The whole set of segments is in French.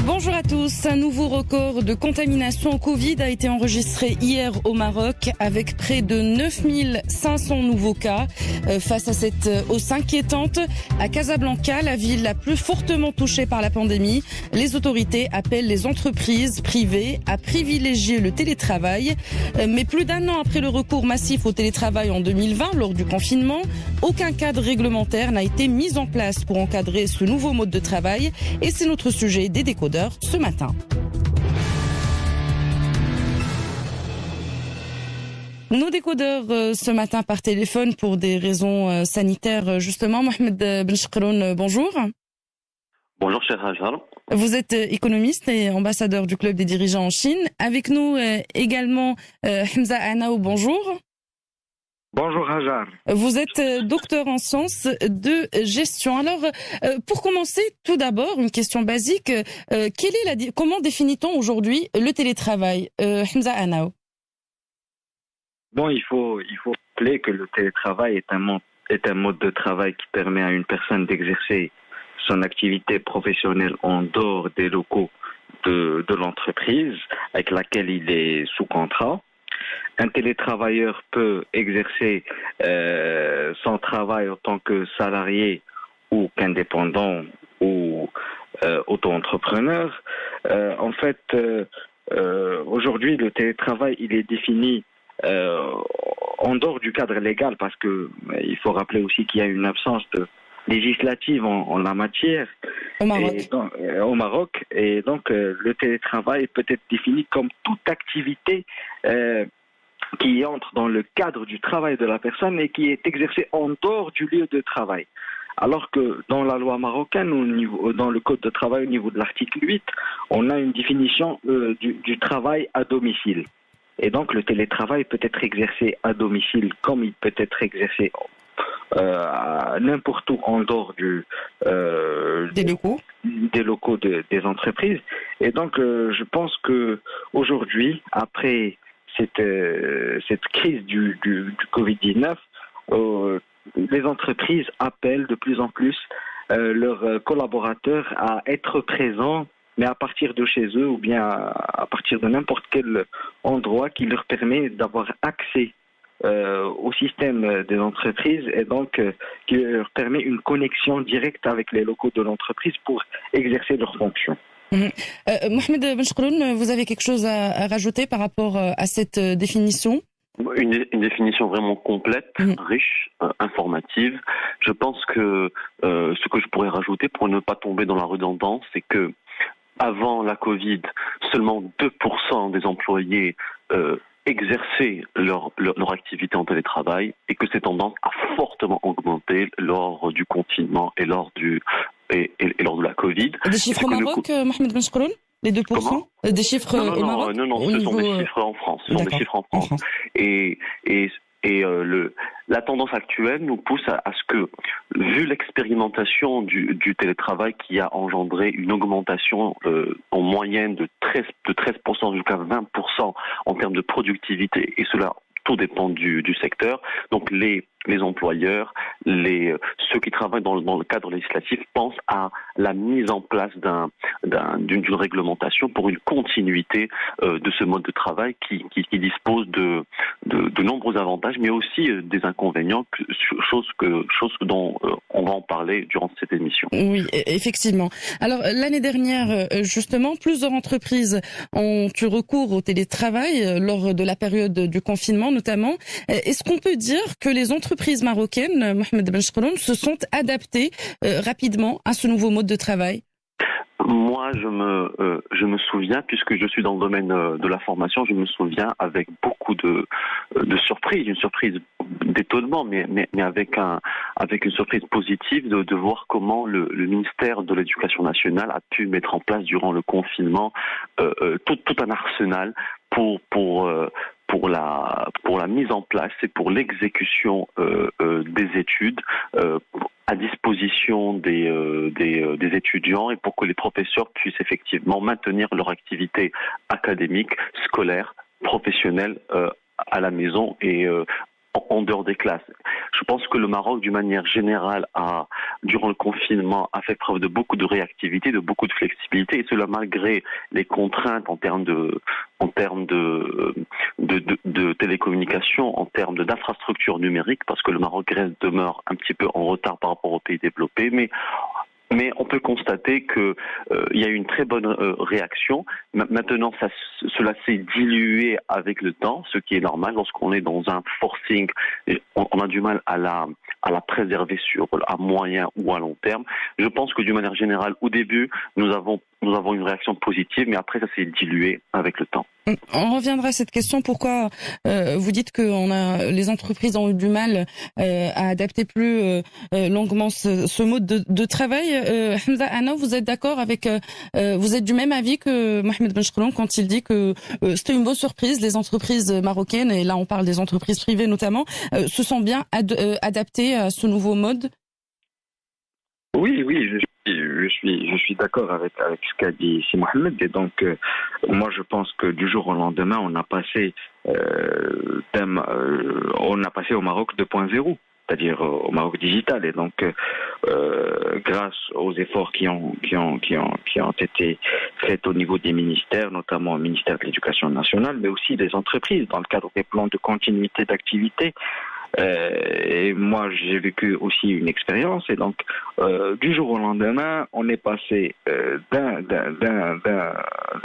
Bonjour à tous. Un nouveau record de contamination au Covid a été enregistré hier au Maroc avec près de 9500 nouveaux cas. Face à cette hausse inquiétante, à Casablanca, la ville la plus fortement touchée par la pandémie, les autorités appellent les entreprises privées à privilégier le télétravail. Mais plus d'un an après le recours massif au télétravail en 2020, lors du confinement, aucun cadre réglementaire n'a été mis en place pour encadrer ce nouveau mode de travail. Et c'est notre sujet des décodeurs ce matin. Nos décodeurs ce matin par téléphone pour des raisons sanitaires justement. Mohamed Benchkroun, bonjour. Bonjour cher Hajar. Vous êtes économiste et ambassadeur du club des dirigeants en Chine. Avec nous également Hamza Anaou, bonjour. Bonjour Hajar. Vous êtes docteur en sciences de gestion. Alors, pour commencer, tout d'abord, une question basique. Comment définit-on aujourd'hui le télétravail, Hamza Anaou? Bon, il faut rappeler que le télétravail est un mode de travail qui permet à une personne d'exercer son activité professionnelle en dehors des locaux de l'entreprise avec laquelle il est sous contrat. Un télétravailleur peut exercer son travail en tant que salarié ou qu'indépendant ou auto-entrepreneur. Aujourd'hui, le télétravail, il est défini en dehors du cadre légal parce que il faut rappeler aussi qu'il y a une absence de législative en la matière au Maroc. Et donc, le télétravail peut être défini comme toute activité qui entre dans le cadre du travail de la personne et qui est exercée en dehors du lieu de travail. Alors que dans la loi marocaine, dans le code de travail, au niveau de l'article 8, on a une définition du travail à domicile. Et donc le télétravail peut être exercé à domicile comme il peut être exercé n'importe où en dehors des locaux des entreprises. Et donc je pense que aujourd'hui, après cette crise du Covid-19, les entreprises appellent de plus en plus leurs collaborateurs à être présents, mais à partir de chez eux ou bien à partir de n'importe quel endroit qui leur permet d'avoir accès au système des entreprises et donc qui leur permet une connexion directe avec les locaux de l'entreprise pour exercer leurs fonctions. Mohamed Benchkroun, vous avez quelque chose à rajouter par rapport à cette définition? Une définition vraiment complète, riche, informative. Je pense que ce que je pourrais rajouter pour ne pas tomber dans la redondance, c'est que avant la Covid, seulement 2% des employés exercer leur activité en télétravail et que ces tendances a fortement augmenté lors du confinement et lors de la Covid. Des chiffres au Maroc, Mohamed Benchkroun? Les 2%? Comment? Des chiffres au Maroc? Non, ce sont des chiffres en France. La tendance actuelle nous pousse à ce que, vu l'expérimentation du télétravail qui a engendré une augmentation en moyenne de 13% jusqu'à 20% en termes de productivité, et cela tout dépend du secteur. Donc les employeurs, ceux qui travaillent dans le cadre législatif pensent à la mise en place d'une réglementation pour une continuité de ce mode de travail qui dispose de nombreux avantages, mais aussi des inconvénients, chose dont on va en parler durant cette émission. Oui, effectivement. Alors l'année dernière, justement, plusieurs entreprises ont eu recours au télétravail lors de la période du confinement notamment. Est-ce qu'on peut dire que les entreprises marocaines, Mohamed Benchkroun, se sont adaptées rapidement à ce nouveau mode de travail? Moi, je me souviens, puisque je suis dans le domaine de la formation, je me souviens avec beaucoup de surprise, une surprise d'étonnement, mais avec une surprise positive de voir comment le ministère de l'Éducation nationale a pu mettre en place durant le confinement tout un arsenal pour la mise en place et pour l'exécution des études à disposition des étudiants et pour que les professeurs puissent effectivement maintenir leur activité académique, scolaire, professionnelle à la maison et en dehors des classes. Je pense que le Maroc, d'une manière générale, durant le confinement, a fait preuve de beaucoup de réactivité, de beaucoup de flexibilité, et cela malgré les contraintes en termes de télécommunications, en termes d'infrastructures numériques, parce que le Maroc demeure un petit peu en retard par rapport aux pays développés, mais on peut constater que il y a eu une très bonne réaction. Maintenant, cela s'est dilué avec le temps, ce qui est normal lorsqu'on est dans un forcing. On a du mal à la préserver à moyen ou à long terme. Je pense que d'une manière générale, au début, nous avons une réaction positive, mais après, ça s'est dilué avec le temps. On reviendra à cette question. Pourquoi vous dites que les entreprises ont eu du mal à adapter plus longuement ce mode de travail? Hamza Anna, vous êtes d'accord avec vous êtes du même avis que Mohamed Benchkroun quand il dit que c'était une bonne surprise, les entreprises marocaines, et là on parle des entreprises privées notamment, se sont bien adaptées à ce nouveau mode? Oui, je suis d'accord avec ce qu'a dit Si Mohamed. Et donc, moi, je pense que du jour au lendemain, on a passé au Maroc 2.0, c'est-à-dire au Maroc digital. Et donc, grâce aux efforts qui ont été faits au niveau des ministères, notamment au ministère de l'Éducation nationale, mais aussi des entreprises dans le cadre des plans de continuité d'activité. Et moi, j'ai vécu aussi une expérience, et donc du jour au lendemain, on est passé d'un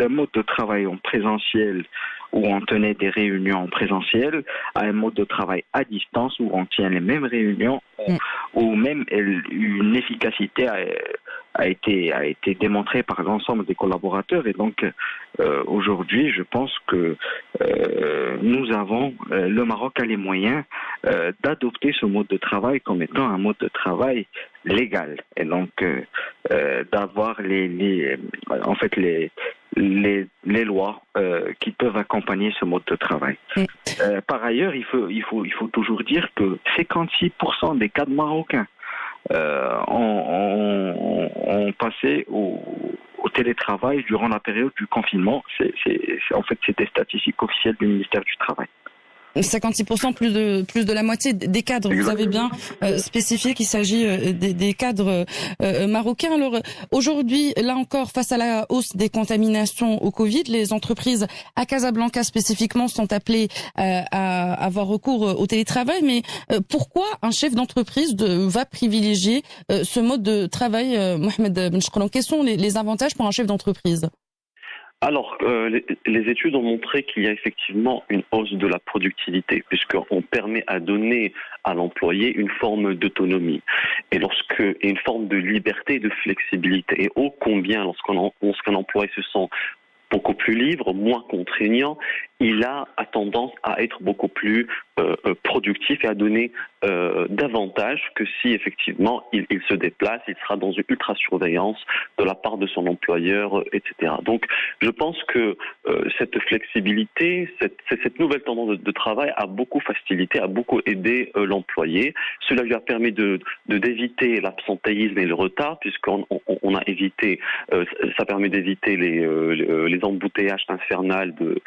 mode de travail en présentiel où on tenait des réunions en présentiel à un mode de travail à distance où on tient les mêmes réunions, où même une efficacité a été démontrée par l'ensemble des collaborateurs. Et donc aujourd'hui, je pense que le Maroc a les moyens d'adopter ce mode de travail comme étant un mode de travail légal, et donc d'avoir les lois qui peuvent accompagner ce mode de travail. Par ailleurs, il faut toujours dire que 56% des cadres marocains ont passé au télétravail durant la période du confinement. C'est des statistiques officielles du ministère du Travail. 56%, plus de la moitié des cadres. Vous avez bien spécifié qu'il s'agit des cadres marocains. Alors aujourd'hui, là encore, face à la hausse des contaminations au Covid, les entreprises à Casablanca spécifiquement sont appelées à avoir recours au télétravail. Mais pourquoi un chef d'entreprise va privilégier ce mode de travail, Mohamed Benchkroun? Quels sont les avantages pour un chef d'entreprise? Alors, les études ont montré qu'il y a effectivement une hausse de la productivité, puisqu'on permet à donner à l'employé une forme d'autonomie et une forme de liberté et de flexibilité. Et ô combien, lorsqu'un employé se sent beaucoup plus libre, moins contraignant, il a tendance à être beaucoup plus productif et à donner davantage que si effectivement il se déplace, il sera dans une ultra-surveillance de la part de son employeur, etc. Donc je pense que cette flexibilité, cette nouvelle tendance de travail a beaucoup facilité, a beaucoup aidé l'employé. Cela lui a permis d'éviter l'absentéisme et le retard, puisqu'on a évité, ça permet d'éviter les embouteillages infernales de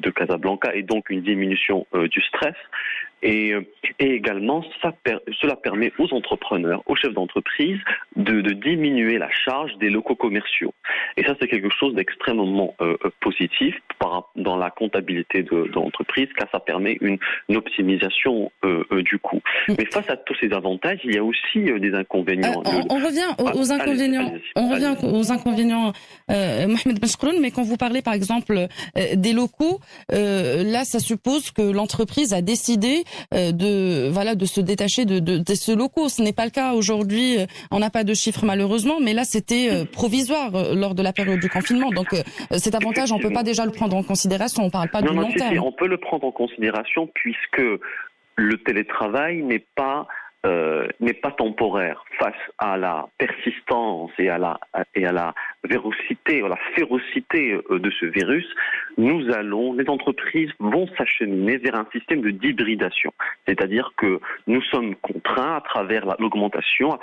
Casablanca, et donc une diminution du stress. Et également, cela permet aux entrepreneurs, aux chefs d'entreprise de diminuer la charge des locaux commerciaux. Et ça, c'est quelque chose d'extrêmement positif dans la comptabilité de l'entreprise, car ça permet une optimisation du coût. Mais face à tous ces avantages, il y a aussi des inconvénients. On revient aux inconvénients. On revient aux inconvénients, Mohamed Benchkroun, mais quand vous parlez par exemple des locaux, là, ça suppose que l'entreprise a décidé de se détacher de ces locaux. Ce n'est pas le cas aujourd'hui. On n'a pas de chiffres malheureusement, mais là c'était provisoire lors de la période du confinement. Donc cet avantage, on peut pas déjà le prendre en considération. On parle pas du long terme. On peut le prendre en considération puisque le télétravail n'est pas temporaire face à la persistance et à la vérocité, à la férocité de ce virus. Les entreprises vont s'acheminer vers un système d'hybridation. C'est-à-dire que nous sommes contraints à travers l'augmentation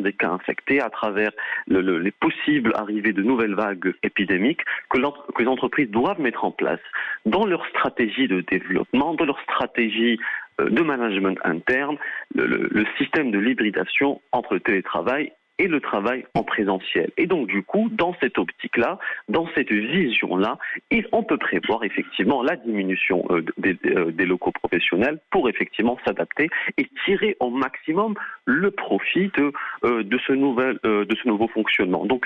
des cas infectés, à travers les possibles arrivées de nouvelles vagues épidémiques que les entreprises doivent mettre en place dans leur stratégie de développement, dans leur stratégie de management interne, le système de l'hybridation entre le télétravail et le travail en présentiel. Et donc, du coup, dans cette optique-là, dans cette vision-là, on peut prévoir effectivement la diminution des locaux professionnels pour effectivement s'adapter et tirer au maximum le profit de ce nouveau fonctionnement. Donc,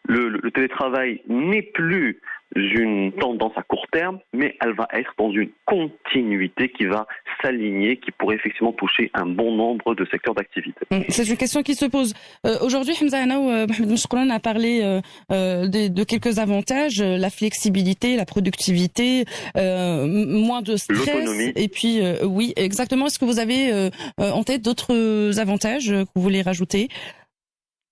le télétravail n'est plus une tendance à court terme, mais elle va être dans une continuité qui va s'aligner, qui pourrait effectivement toucher un bon nombre de secteurs d'activité. C'est une question qui se pose. Aujourd'hui, Hamza Anaou, Mohamed Mchkoulan a parlé de quelques avantages, la flexibilité, la productivité, moins de stress. L'autonomie. Et puis, oui, exactement. Est-ce que vous avez en tête d'autres avantages que vous voulez rajouter ?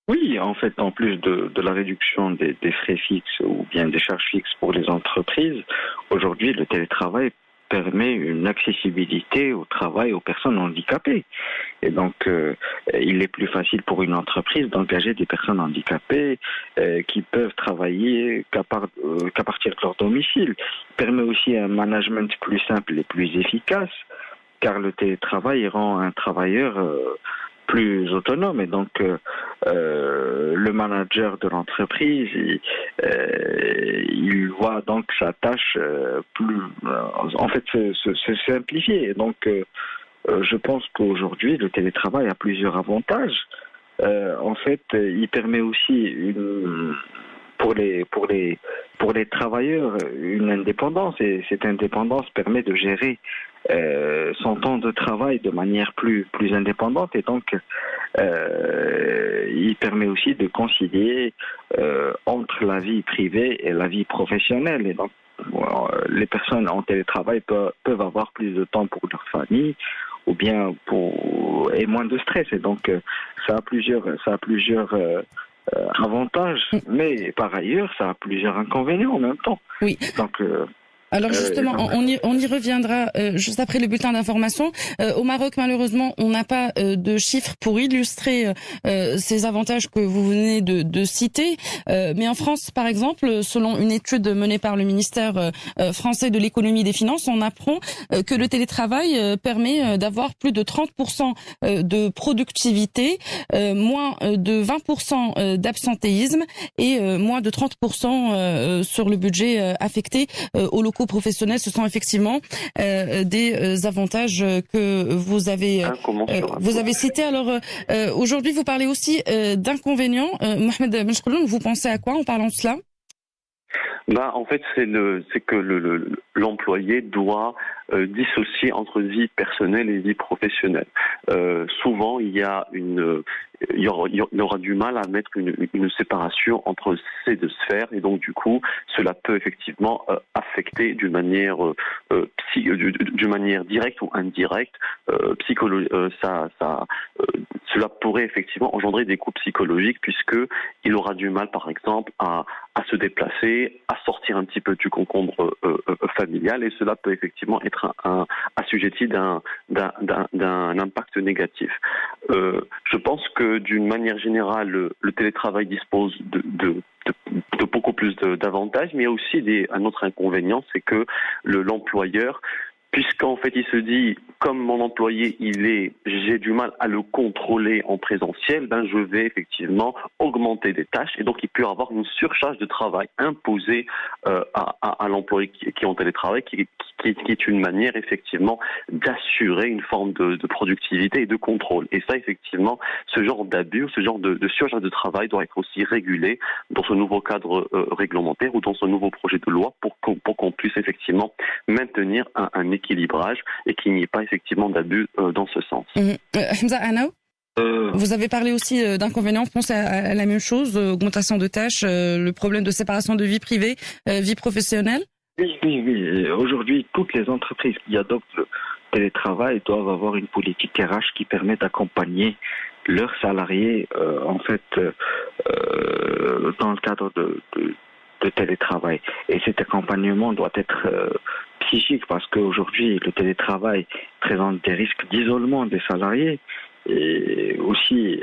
Oui, en fait, en plus de la réduction des frais fixes ou bien des charges fixes pour les entreprises, aujourd'hui, le télétravail permet une accessibilité au travail aux personnes handicapées. Et donc, il est plus facile pour une entreprise d'engager des personnes handicapées qui peuvent travailler qu'à partir de leur domicile. Il permet aussi un management plus simple et plus efficace, car le télétravail rend un travailleur plus autonome, et donc le manager de l'entreprise il voit donc sa tâche se simplifier. Et donc je pense qu'aujourd'hui le télétravail a plusieurs avantages. En fait, il permet aussi pour les travailleurs une indépendance, et cette indépendance permet de gérer son temps de travail de manière plus indépendante, et donc il permet aussi de concilier entre la vie privée et la vie professionnelle. Et donc les personnes en télétravail peuvent avoir plus de temps pour leur famille ou bien et moins de stress, et donc ça a plusieurs avantages, mais par ailleurs ça a plusieurs inconvénients en même temps. Oui. Donc alors justement, on y reviendra juste après le bulletin d'information. Au Maroc, malheureusement, on n'a pas de chiffres pour illustrer ces avantages que vous venez de citer. Mais en France, par exemple, selon une étude menée par le ministère français de l'économie et des finances, on apprend que le télétravail permet d'avoir plus de 30% de productivité, moins de 20% d'absentéisme et moins de 30% sur le budget affecté aux locaux professionnels. Ce sont effectivement des avantages que vous avez cités. Alors aujourd'hui, vous parlez aussi d'inconvénients. Mohamed Mchkoulan, vous pensez à quoi en parlant de cela ? En fait, c'est que l'employé doit dissocier entre vie personnelle et vie professionnelle. Souvent, il y aura du mal à mettre une séparation entre ces deux sphères, et donc du coup, cela peut effectivement affecter d'une manière directe ou indirecte. Cela pourrait effectivement engendrer des coûts psychologiques, puisque il aura du mal, par exemple, à se déplacer, à sortir un petit peu du concombre familial, et cela peut effectivement être assujetti d'un impact négatif. Je pense que d'une manière générale, le télétravail dispose de beaucoup plus d'avantages, mais il y a aussi un autre inconvénient, c'est que l'employeur, puisqu'en fait il se dit, comme mon employé j'ai du mal à le contrôler en présentiel, je vais effectivement augmenter des tâches, et donc il peut y avoir une surcharge de travail imposée à l'employé qui est en télétravail, qui est une manière effectivement d'assurer une forme de productivité et de contrôle. Et ça, effectivement, ce genre d'abus, ce genre de surcharge de travail doit être aussi régulé dans ce nouveau cadre réglementaire ou dans ce nouveau projet de loi pour qu'on puisse effectivement maintenir un équilibrage et qu'il n'y ait pas effectivement d'abus dans ce sens. Hamza Anaou, vous avez parlé aussi d'inconvénients, je pense à la même chose, augmentation de tâches, le problème de séparation de vie privée, vie professionnelle. Oui. Aujourd'hui, toutes les entreprises qui adoptent le télétravail doivent avoir une politique RH qui permet d'accompagner leurs salariés dans le cadre de télétravail. Et cet accompagnement doit être psychique, parce qu'aujourd'hui, le télétravail présente des risques d'isolement des salariés, et aussi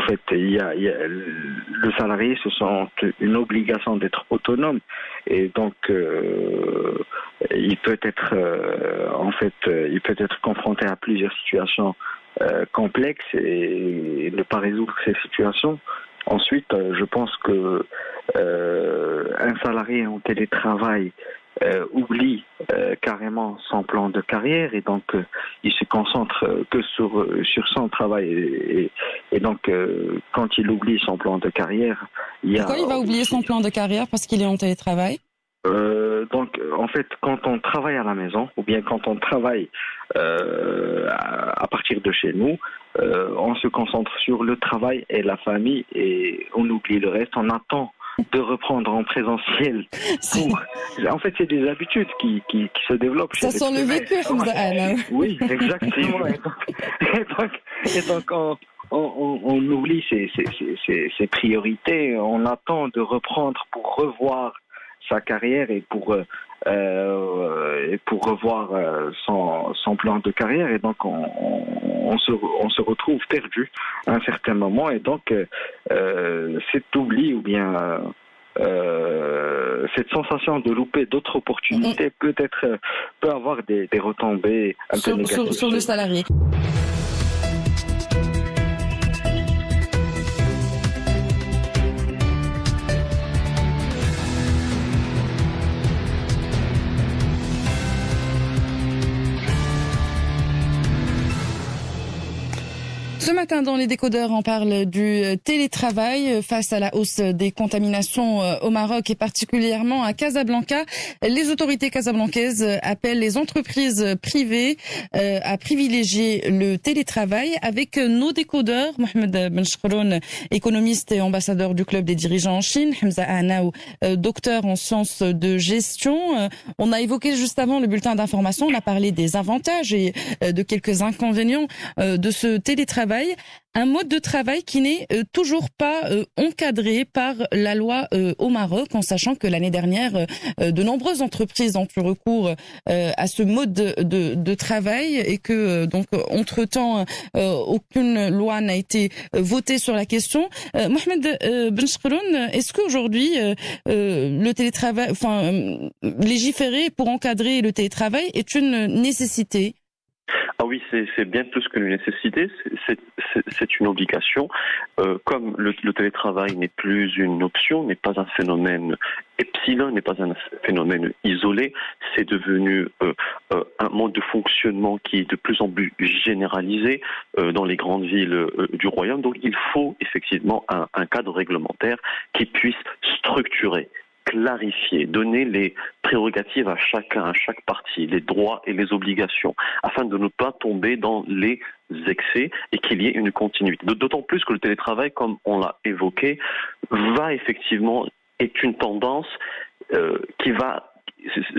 fait, le salarié se sent une obligation d'être autonome et donc il peut être il peut être confronté à plusieurs situations complexes et ne pas résoudre ces situations. Ensuite, je pense que un salarié en télétravail oublie carrément son plan de carrière et donc il se concentre que sur son travail et donc quand il oublie son plan de carrière, Pourquoi il va oublier son plan de carrière parce qu'il est en télétravail? Donc, en fait, quand on travaille à la maison, ou bien quand on travaille à partir de chez nous, on se concentre sur le travail et la famille et on oublie le reste. On attend de reprendre en présentiel. En fait, c'est des habitudes qui se développent. Ça sent le vécu, Hamza. Oui, exactement. Et donc on oublie ses priorités. On attend de reprendre pour revoir sa carrière et pour revoir son plan de carrière et donc on se retrouve perdu à un certain moment et donc cet oubli ou bien cette sensation de louper d'autres opportunités peut avoir des retombées un peu négatives sur le salarié. Ce matin, dans les décodeurs, on parle du télétravail face à la hausse des contaminations au Maroc et particulièrement à Casablanca. Les autorités casablancaises appellent les entreprises privées à privilégier le télétravail. Avec nos décodeurs, Mohamed Benchkroun, économiste et ambassadeur du club des dirigeants en Chine, Hamza Ahnaou, docteur en sciences de gestion. On a évoqué juste avant le bulletin d'information, on a parlé des avantages et de quelques inconvénients de ce télétravail. Un mode de travail qui n'est toujours pas encadré par la loi au Maroc, en sachant que l'année dernière, de nombreuses entreprises ont eu recours à ce mode de travail et que donc entre-temps, aucune loi n'a été votée sur la question. Mohamed Benchkroun, est-ce qu'aujourd'hui le télétravail, légiférer pour encadrer le télétravail est une nécessité? Ah oui, c'est bien plus qu'une nécessité, c'est une obligation. Comme le télétravail n'est plus une option, n'est pas un phénomène epsilon, n'est pas un phénomène isolé, c'est devenu un mode de fonctionnement qui est de plus en plus généralisé dans les grandes villes du royaume. Donc il faut effectivement un cadre réglementaire qui puisse structurer, clarifier, donner les prérogatives à chacun, à chaque partie, les droits et les obligations, afin de ne pas tomber dans les excès et qu'il y ait une continuité. D'autant plus que le télétravail, comme on l'a évoqué, est une tendance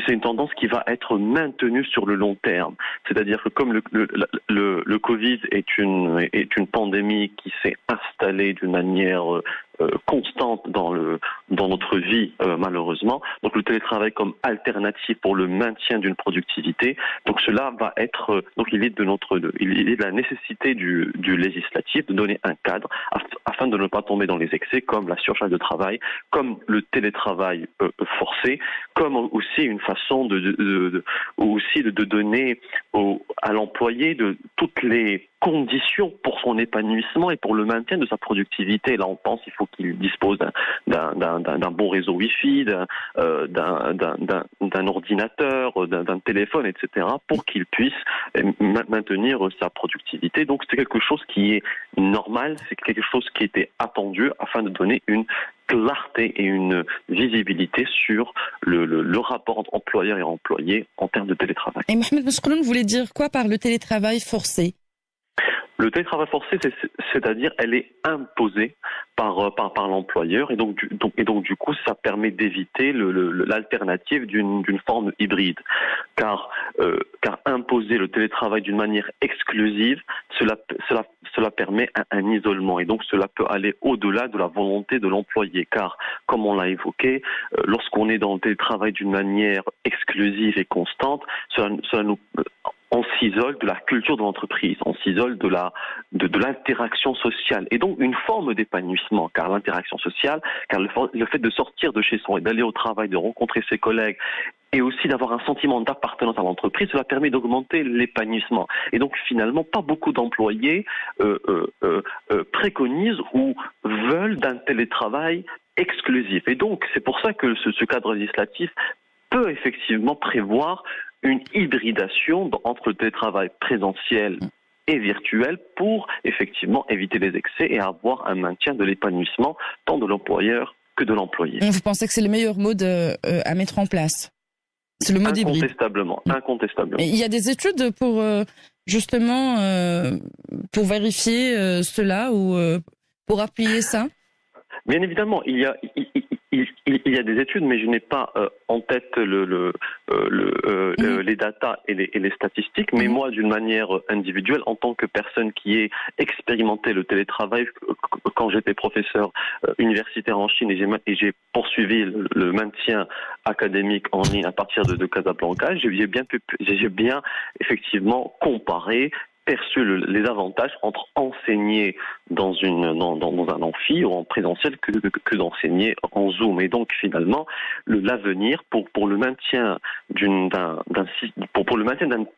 c'est une tendance qui va être maintenue sur le long terme. C'est-à-dire que comme le Covid est une pandémie qui s'est installée d'une manière constante dans notre vie malheureusement, donc le télétravail comme alternative pour le maintien d'une productivité, donc cela va être il est de la nécessité du législatif de donner un cadre afin de ne pas tomber dans les excès comme la surcharge de travail, comme le télétravail forcé, comme aussi une façon de donner à l'employé de toutes les conditions pour son épanouissement et pour le maintien de sa productivité. Là, on pense qu'il faut qu'il dispose d'un bon réseau Wi-Fi, d'un ordinateur, d'un téléphone, etc., pour qu'il puisse maintenir sa productivité. Donc, c'est quelque chose qui est normal, c'est quelque chose qui était attendu afin de donner une clarté et une visibilité sur le rapport entre employeur et employé en termes de télétravail. Et Mohamed Benchkroun voulait dire quoi par le télétravail forcé? Le télétravail forcé, c'est-à-dire, elle est imposée par l'employeur et donc du coup, ça permet d'éviter l'alternative d'une forme hybride, car imposer le télétravail d'une manière exclusive, cela permet un isolement et donc cela peut aller au-delà de la volonté de l'employé, car comme on l'a évoqué, lorsqu'on est dans le télétravail d'une manière exclusive et constante, on s'isole de la culture de l'entreprise, on s'isole de l'interaction sociale et donc une forme d'épanouissement, car l'interaction sociale, car le fait de sortir de chez soi et d'aller au travail, de rencontrer ses collègues et aussi d'avoir un sentiment d'appartenance à l'entreprise, cela permet d'augmenter l'épanouissement. Et donc finalement, pas beaucoup d'employés préconisent ou veulent d'un télétravail exclusif. Et donc c'est pour ça que ce cadre législatif peut effectivement prévoir une hybridation entre le télétravail présentiel et virtuel pour effectivement éviter les excès et avoir un maintien de l'épanouissement tant de l'employeur que de l'employé. Vous pensez que c'est le meilleur mode à mettre en place? C'est le mode hybride. Incontestablement. Et il y a des études pour justement pour vérifier cela ou pour appuyer ça? Bien évidemment, il y a des études, mais je n'ai pas en tête les datas et les statistiques. Mais moi, d'une manière individuelle, en tant que personne qui ait expérimenté le télétravail, quand j'étais professeur universitaire en Chine et j'ai poursuivi le maintien académique en ligne à partir de Casablanca, j'ai bien effectivement comparé, perçu les avantages entre enseigner dans un amphi ou en présentiel que d'enseigner en Zoom. Et donc finalement, l'avenir pour le maintien d'un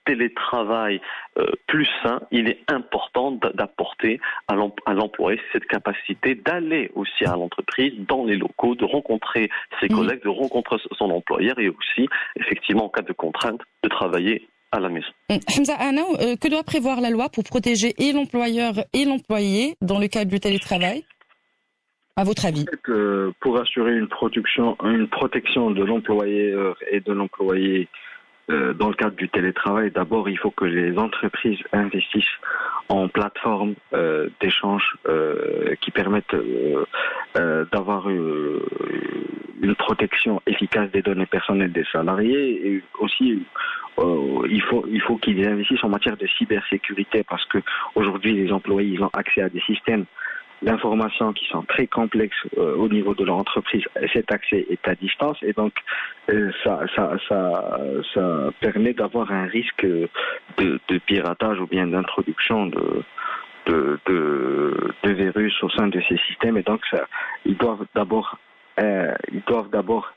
télétravail plus sain, il est important d'apporter à l'employé cette capacité d'aller aussi à l'entreprise, dans les locaux, de rencontrer ses collègues, de rencontrer son employeur et aussi, effectivement, en cas de contrainte, de travailler à la maison. Hamza Anaou, que doit prévoir la loi pour protéger et l'employeur et l'employé dans le cadre du télétravail, à votre avis? Pour assurer une protection de l'employeur et de l'employé dans le cadre du télétravail, d'abord il faut que les entreprises investissent en plateformes d'échange qui permettent d'avoir une protection efficace des données personnelles des salariés et aussi il faut qu'ils investissent en matière de cybersécurité parce que aujourd'hui les employés ils ont accès à des systèmes d'informations qui sont très complexes au niveau de leur entreprise. Cet accès est à distance et donc ça permet d'avoir un risque de piratage ou bien d'introduction de virus au sein de ces systèmes et donc ils doivent d'abord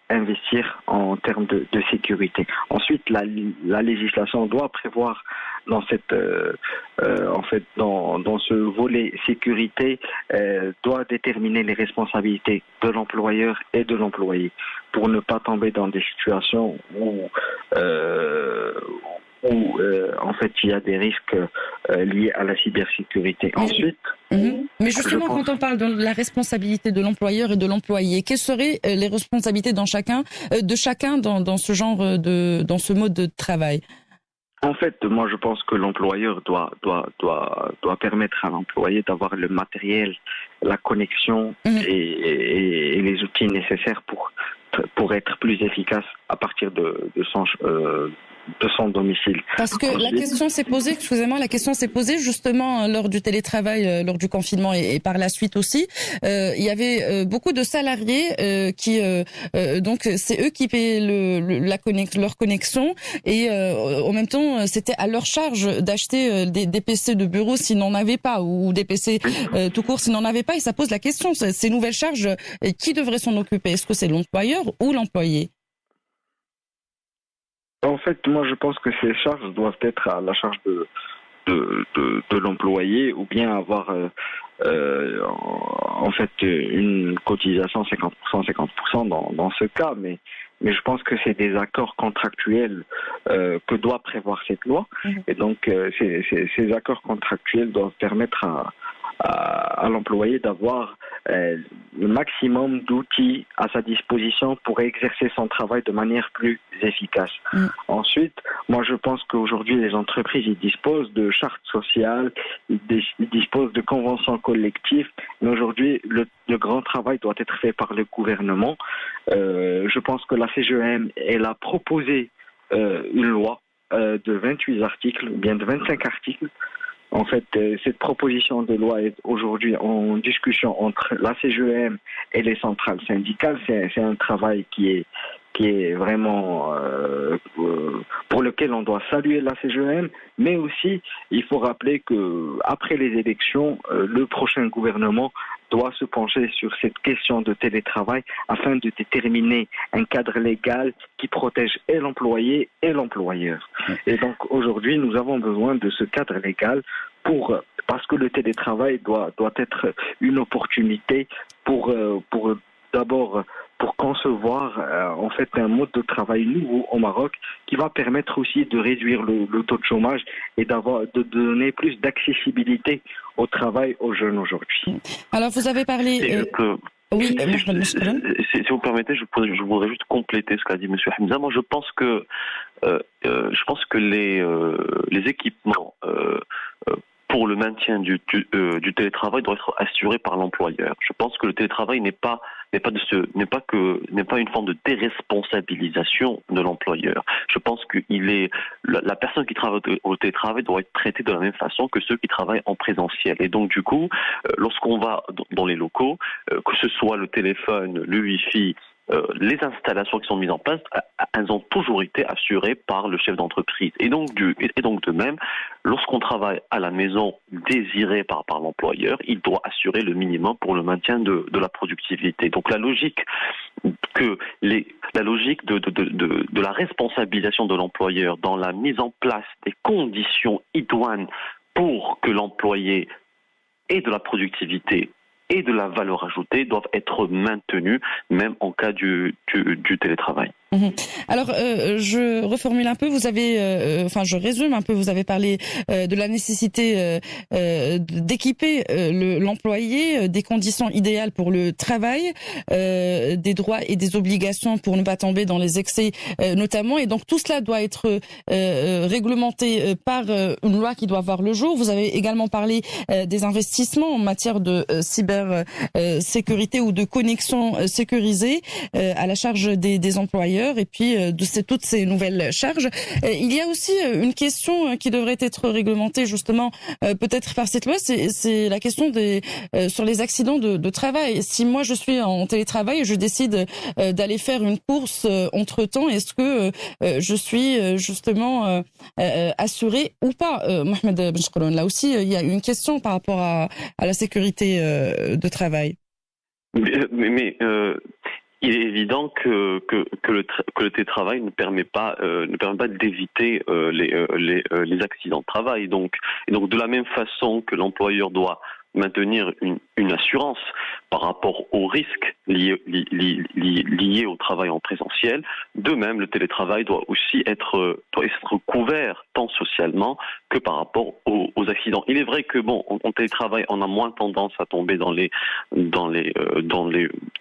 investir en termes de sécurité. Ensuite, la législation doit prévoir dans dans ce volet sécurité doit déterminer les responsabilités de l'employeur et de l'employé pour ne pas tomber dans des situations où en fait il y a des risques liés à la cybersécurité. Ensuite, mais justement, quand on parle de la responsabilité de l'employeur et de l'employé, quelles seraient les responsabilités de chacun dans ce genre dans ce mode de travail? En fait, moi je pense que l'employeur doit permettre à l'employé d'avoir le matériel, la connexion et les outils nécessaires pour être plus efficace à partir de son domicile. Parce que la question s'est posée justement lors du télétravail, lors du confinement et par la suite aussi. Il y avait beaucoup de salariés qui donc c'est eux qui payaient leur connexion et en même temps c'était à leur charge d'acheter des PC de bureau s'ils n'en avaient pas ou des PC tout court s'ils n'en avaient pas et ça pose la question, ces nouvelles charges, qui devrait s'en occuper? Est-ce que c'est l'employeur ou l'employé? En fait, moi, je pense que ces charges doivent être à la charge de l'employé ou bien avoir en fait une cotisation 50% dans ce cas. Mais je pense que c'est des accords contractuels que doit prévoir cette loi. Et donc, ces accords contractuels doivent permettre à l'employé d'avoir le maximum d'outils à sa disposition pour exercer son travail de manière plus efficace. Ensuite, moi je pense qu'aujourd'hui les entreprises ils disposent de chartes sociales, ils disposent de conventions collectives, mais aujourd'hui le grand travail doit être fait par le gouvernement. Je pense que la CGEM elle a proposé une loi de 28 articles, ou bien de 25 articles. En fait, cette proposition de loi est aujourd'hui en discussion entre la CGEM et les centrales syndicales. C'est un travail qui qui est vraiment pour lequel on doit saluer la CGM, mais aussi il faut rappeler que après les élections, le prochain gouvernement doit se pencher sur cette question de télétravail afin de déterminer un cadre légal qui protège et l'employé et l'employeur. Et donc aujourd'hui, nous avons besoin de ce cadre légal parce que le télétravail doit être une opportunité pour d'abord pour concevoir en fait un mode de travail nouveau au Maroc qui va permettre aussi de réduire le taux de chômage et de donner plus d'accessibilité au travail aux jeunes aujourd'hui. Alors vous avez parlé... Oui, si vous permettez, je voudrais juste compléter ce qu'a dit M. Hamza. Moi, je pense que les équipements pour le maintien du télétravail doivent être assurés par l'employeur. Je pense que le télétravail n'est pas une forme de déresponsabilisation de l'employeur. Je pense que la personne qui travaille au télétravail doit être traitée de la même façon que ceux qui travaillent en présentiel. Et donc du coup, lorsqu'on va dans les locaux, que ce soit le téléphone, le Wi-Fi, les installations qui sont mises en place, elles ont toujours été assurées par le chef d'entreprise. Et donc de même, lorsqu'on travaille à la maison désiré par l'employeur, il doit assurer le minimum pour le maintien de la productivité. Donc la logique de la responsabilisation de l'employeur dans la mise en place des conditions idoines pour que l'employé ait de la productivité et de la valeur ajoutée doivent être maintenues, même en cas du télétravail. Alors, je reformule un peu. Vous avez, je résume un peu. Vous avez parlé de la nécessité d'équiper l'employé des conditions idéales pour le travail, des droits et des obligations pour ne pas tomber dans les excès, notamment. Et donc tout cela doit être réglementé par une loi qui doit voir le jour. Vous avez également parlé des investissements en matière de cybersécurité ou de connexion sécurisée à la charge des employeurs. Et puis de toutes ces nouvelles charges. Il y a aussi une question qui devrait être réglementée justement peut-être par cette loi, c'est la question sur les accidents de travail. Si moi je suis en télétravail et je décide d'aller faire une course entre-temps, est-ce que je suis justement assuré ou pas, Mohamed Benchkoloun? Là aussi, il y a une question par rapport à la sécurité de travail. Mais il est évident que le télétravail ne permet pas d'éviter les accidents de travail. Donc de la même façon que l'employeur doit maintenir une assurance par rapport aux risques liés au travail en présentiel, de même le télétravail doit aussi être couvert tant socialement que par rapport aux accidents. Il est vrai que en télétravail on a moins tendance à tomber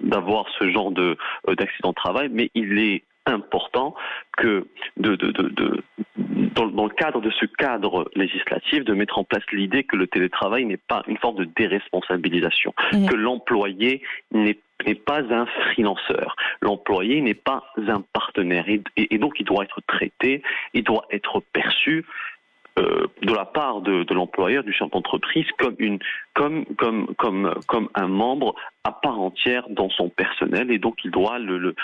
d'avoir ce genre d'accident de travail, mais il est important que dans le cadre de ce cadre législatif, de mettre en place l'idée que le télétravail n'est pas une forme de déresponsabilisation, que l'employé n'est pas un freelanceur, l'employé n'est pas un partenaire, et donc il doit être traité, il doit être perçu de la part de l'employeur, du chef d'entreprise, comme un membre à part entière dans son personnel, et donc il doit le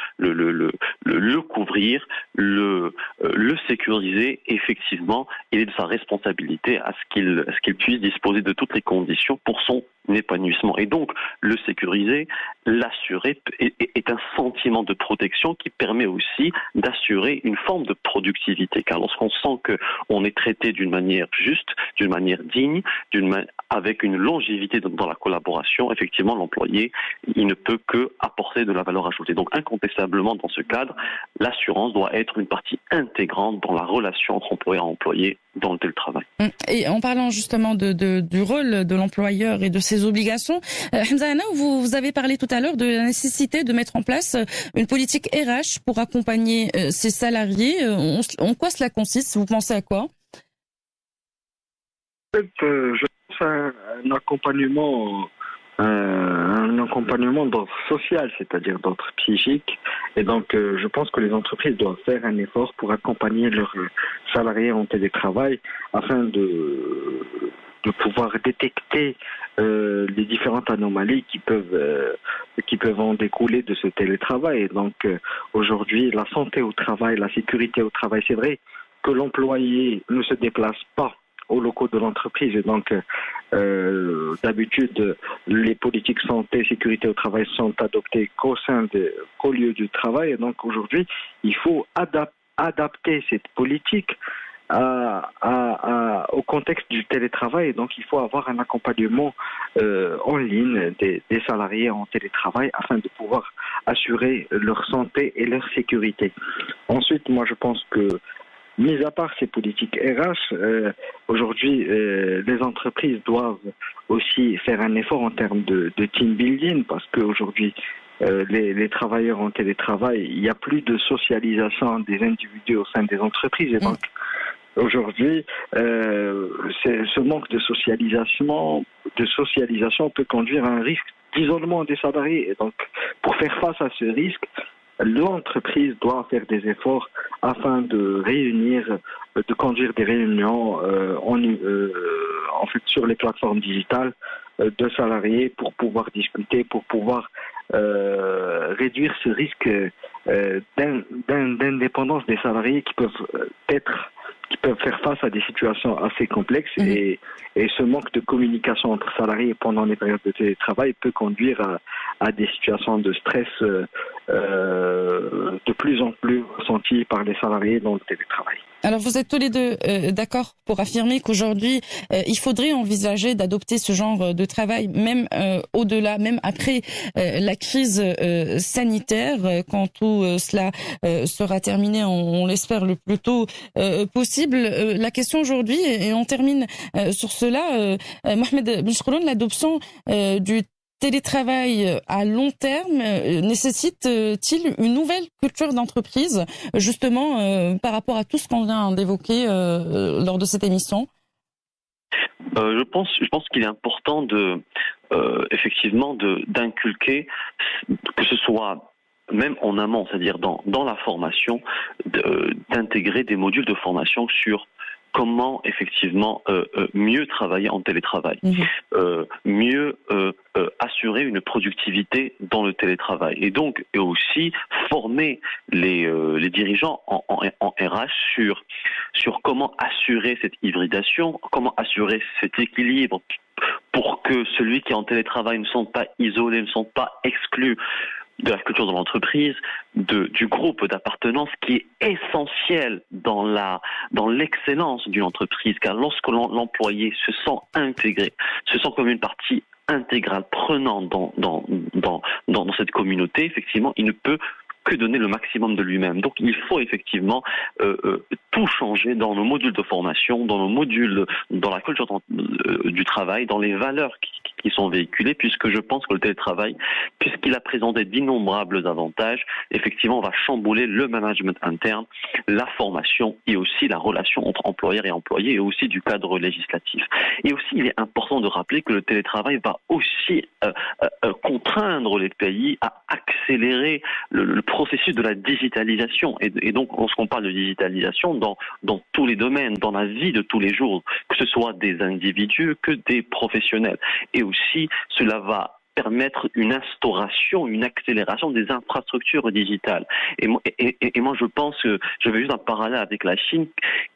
couvrir, le sécuriser. Effectivement, il est de sa responsabilité à ce qu'il puisse disposer de toutes les conditions pour son épanouissement. Et donc, le sécuriser, l'assurer est un sentiment de protection qui permet aussi d'assurer une forme de productivité. Car lorsqu'on sent qu'on est traité d'une manière juste, d'une manière digne, avec une longévité dans la collaboration, effectivement, l'employé, il ne peut que apporter de la valeur ajoutée. Donc, incontestablement, dans ce cadre, l'assurance doit être une partie intégrante dans la relation entre employeur et employé dans le télétravail. Et en parlant justement du rôle de l'employeur et de ses obligations, Hamza Hanna, vous avez parlé tout à l'heure de la nécessité de mettre en place une politique RH pour accompagner ses salariés. En quoi cela consiste? Vous pensez à quoi? Je pense à un accompagnement d'ordre social, c'est-à-dire d'ordre psychique. Et donc, je pense que les entreprises doivent faire un effort pour accompagner leurs salariés en télétravail afin de pouvoir détecter les différentes anomalies qui peuvent qui peuvent en découler de ce télétravail. Et donc aujourd'hui, la santé au travail, la sécurité au travail, c'est vrai que l'employé ne se déplace pas aux locaux de l'entreprise. Et donc, d'habitude, les politiques santé, sécurité au travail sont adoptées qu'au lieu du travail. Et donc, aujourd'hui, il faut adapter cette politique au contexte du télétravail. Et donc, il faut avoir un accompagnement en ligne des salariés en télétravail afin de pouvoir assurer leur santé et leur sécurité. Ensuite, moi, je pense que mis à part ces politiques RH, aujourd'hui, les entreprises doivent aussi faire un effort en termes de team building parce qu'aujourd'hui, les travailleurs en télétravail, il n'y a plus de socialisation des individus au sein des entreprises. Et donc, aujourd'hui, ce manque de socialisation peut conduire à un risque d'isolement des salariés. Et donc, pour faire face à ce risque, l'entreprise doit faire des efforts afin de conduire des réunions en fait sur les plateformes digitales de salariés pour pouvoir discuter, pour pouvoir réduire ce risque d'indépendance des salariés qui peuvent faire face à des situations assez complexes et ce manque de communication entre salariés pendant les périodes de télétravail peut conduire à des situations de stress de plus en plus ressenties par les salariés dans le télétravail. Alors vous êtes tous les deux d'accord pour affirmer qu'aujourd'hui il faudrait envisager d'adopter ce genre de travail même au-delà, même après la crise sanitaire, quand tout cela sera terminé, on l'espère le plus tôt possible. La question aujourd'hui, et on termine sur cela, Mohamed Benchkouloun, l'adoption du télétravail à long terme nécessite-t-il une nouvelle culture d'entreprise, justement par rapport à tout ce qu'on vient d'évoquer lors de cette émission? Je pense qu'il est important effectivement d'inculquer, que ce soit même en amont, c'est-à-dire dans la formation, d'intégrer des modules de formation sur comment effectivement mieux travailler en télétravail, mieux assurer une productivité dans le télétravail, et donc aussi former les dirigeants en RH sur comment assurer cette hybridation, comment assurer cet équilibre pour que celui qui est en télétravail ne sont pas isolé, ne sont pas exclus de la culture de l'entreprise, du groupe d'appartenance qui est essentiel dans l'excellence d'une entreprise, car lorsque l'employé se sent intégré, se sent comme une partie intégrale, prenante dans cette communauté, effectivement, il ne peut que donner le maximum de lui-même. Donc il faut effectivement tout changer dans nos modules de formation, dans nos modules, dans la culture du travail, dans les valeurs qui sont véhiculées, puisque je pense que le télétravail, puisqu'il a présenté d'innombrables avantages, effectivement, va chambouler le management interne, la formation et aussi la relation entre employeurs et employés, et aussi du cadre législatif. Et aussi, il est important de rappeler que le télétravail va aussi contraindre les pays à accélérer le processus de la digitalisation. Et donc, lorsqu'on parle de digitalisation, dans tous les domaines, dans la vie de tous les jours, que ce soit des individus que des professionnels. Et aussi, cela va permettre une instauration, une accélération des infrastructures digitales. Et moi, je pense que je vais juste un parallèle avec la Chine,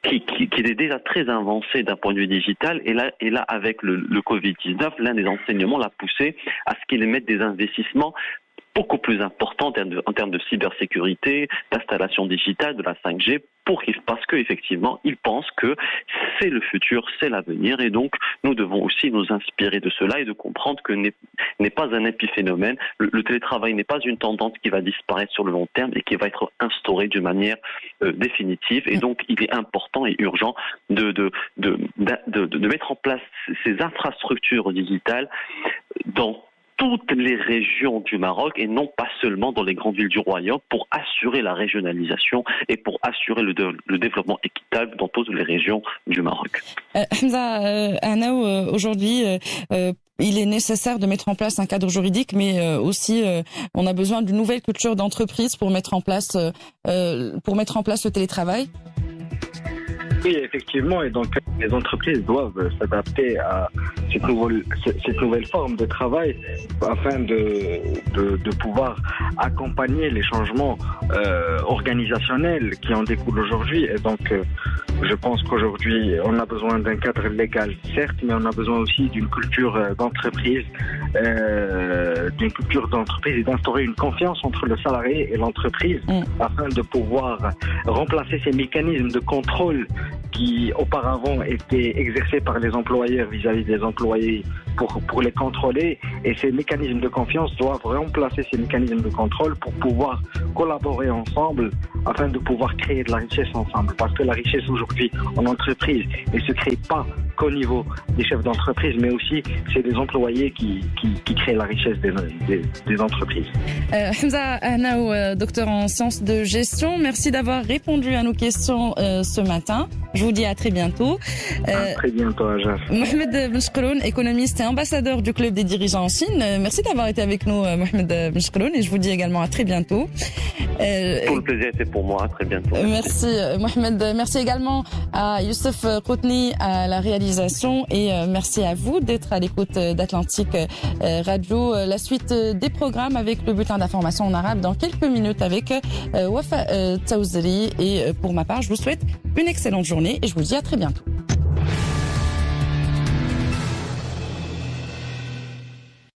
qui est déjà très avancée d'un point de vue digital. Et là, avec le Covid-19, l'un des enseignements l'a poussé à ce qu'il mette des investissements beaucoup plus importants en termes de cybersécurité, d'installation digitale, de la 5G, parce qu'effectivement, ils pensent que c'est le futur, c'est l'avenir, et donc nous devons aussi nous inspirer de cela et de comprendre que n'est pas un épiphénomène. Le télétravail n'est pas une tendance qui va disparaître sur le long terme et qui va être instaurée d'une manière définitive. Et donc, il est important et urgent de mettre en place ces infrastructures digitales dans toutes les régions du Maroc et non pas seulement dans les grandes villes du royaume, pour assurer la régionalisation et pour assurer le développement équitable dans toutes les régions du Maroc. Hamza Anaou, aujourd'hui, il est nécessaire de mettre en place un cadre juridique, mais aussi on a besoin d'une nouvelle culture d'entreprise pour mettre en place le télétravail. Oui, effectivement, et donc les entreprises doivent s'adapter à cette nouvelle forme de travail afin de pouvoir accompagner les changements organisationnels qui en découlent aujourd'hui. Et donc, je pense qu'aujourd'hui, on a besoin d'un cadre légal, certes, mais on a besoin aussi d'une culture d'entreprise, et d'instaurer une confiance entre le salarié et l'entreprise afin de pouvoir remplacer ces mécanismes de contrôle qui auparavant étaient exercés par les employeurs vis-à-vis des employés pour les contrôler, et ces mécanismes de confiance doivent remplacer ces mécanismes de contrôle pour pouvoir collaborer ensemble afin de pouvoir créer de la richesse ensemble, parce que la richesse aujourd'hui en entreprise ne se crée pas qu'au niveau des chefs d'entreprise, mais aussi c'est des employés qui créent la richesse des entreprises. Hamza Ahnaou, docteur en sciences de gestion, merci d'avoir répondu à nos questions ce matin. Je vous dis à très bientôt. À très bientôt, Ajaf. Mohamed Benchkroun, économiste et ambassadeur du Club des dirigeants en Chine. Merci d'avoir été avec nous, Mohamed Benchkroun, et je vous dis également à très bientôt. Tout le plaisir, c'est pour moi. À très bientôt. Merci, Mohamed. Merci également à Youssef Koutni à la réalisation, et merci à vous d'être à l'écoute d'Atlantique Radio. La suite des programmes avec le bulletin d'information en arabe dans quelques minutes avec Wafa Taouzeri. Et pour ma part, je vous souhaite une excellente journée et je vous dis à très bientôt.